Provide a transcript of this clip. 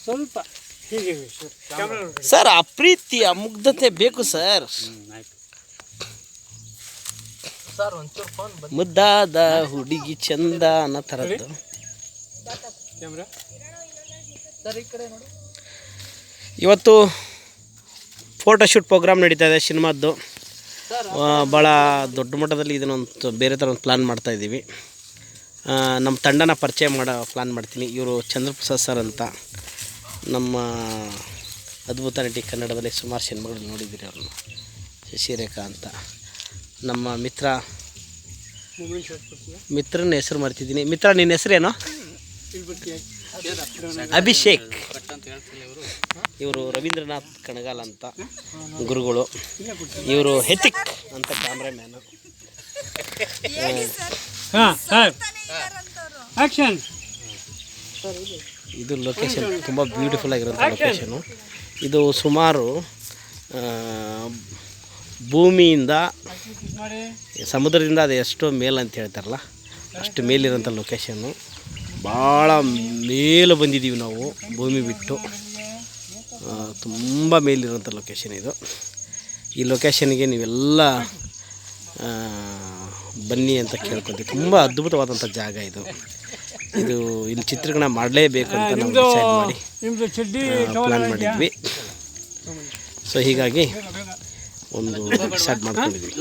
ಸ್ವಲ್ಪ ಹೀಗೆ ಸರ್ ಆ ಪ್ರೀತಿ ಆ ಮುಗ್ಧತೆ ಬೇಕು ಸರ್. ಮುದ್ದಾದ ಹುಡುಗಿ ಚಂದ ಅನ್ನೋ ಥರದ್ದು. ಇವತ್ತು ಫೋಟೋಶೂಟ್ ಪ್ರೋಗ್ರಾಮ್ ನಡೀತಾ ಇದೆ ಸಿನಿಮಾದ್ದು. ಭಾಳ ದೊಡ್ಡ ಮಟ್ಟದಲ್ಲಿ ಇದನ್ನೊಂದು ಬೇರೆ ಥರ ಒಂದು ಪ್ಲ್ಯಾನ್ ಮಾಡ್ತಾಯಿದ್ದೀವಿ. ನಮ್ಮ ತಂಡನ ಪರಿಚಯ ಮಾಡೋ ಪ್ಲ್ಯಾನ್ ಮಾಡ್ತೀನಿ. ಇವರು ಚಂದ್ರಪ್ರಸಾದ್ ಸರ್ ಅಂತ, ನಮ್ಮ ಅದ್ಭುತ ನಟಿ, ಕನ್ನಡದಲ್ಲಿ ಸುಮಾರು ಸಿನಿಮಾಗಳು ನೋಡಿದ್ದೀರಿ ಅವ್ರನ್ನ. ಶಶಿರೇಖಾ ಅಂತ ನಮ್ಮ ಮಿತ್ರನ ಹೆಸರು ಮರ್ತಿದ್ದೀನಿ. ಮಿತ್ರ, ನಿನ್ನ ಹೆಸರೇನು? ಅಭಿಷೇಕ್. ಇವರು ರವೀಂದ್ರನಾಥ್ ಕಣಗಾಲ್ ಅಂತ ಗುರುಗಳು. ಇವರು ಹೆತಿಕ್ ಅಂತ ಕ್ಯಾಮ್ರಾಮ್ಯಾನು. ಇದು ಲೊಕೇಶನ್ ತುಂಬ ಬ್ಯೂಟಿಫುಲ್ ಆಗಿರೋಂಥ ಲೊಕೇಶನು. ಇದು ಸುಮಾರು ಭೂಮಿಯಿಂದ, ಸಮುದ್ರದಿಂದ ಅದು ಎಷ್ಟೋ ಮೇಲ್ ಅಂತ ಹೇಳ್ತಾರಲ್ಲ, ಅಷ್ಟು ಮೇಲಿರೋಂಥ ಲೊಕೇಶನ್ನು. ಭಾಳ ಮೇಲು ಬಂದಿದ್ದೀವಿ ನಾವು ಭೂಮಿ ಬಿಟ್ಟು. ತುಂಬ ಮೇಲಿರೋಂಥ ಲೊಕೇಶನ್ ಇದು. ಈ ಲೊಕೇಶನ್ಗೆ ನೀವೆಲ್ಲ ಬನ್ನಿ ಅಂತ ಕೇಳ್ಕೊತೀವಿ. ತುಂಬ ಅದ್ಭುತವಾದಂಥ ಜಾಗ ಇದು. ಇಲ್ಲಿ ಚಿತ್ರೀಕರಣ ಮಾಡಲೇಬೇಕು ಅಂತ ನಾವು ಡಿಸೈಡ್ ಮಾಡಿ ಪ್ಲ್ಯಾನ್ ಮಾಡಿದ್ವಿ. ಸೊ ಹೀಗಾಗಿ ಒಂದು ಡಿಸೈಡ್ ಮಾಡ್ಕೊಂಡಿದ್ವಿ.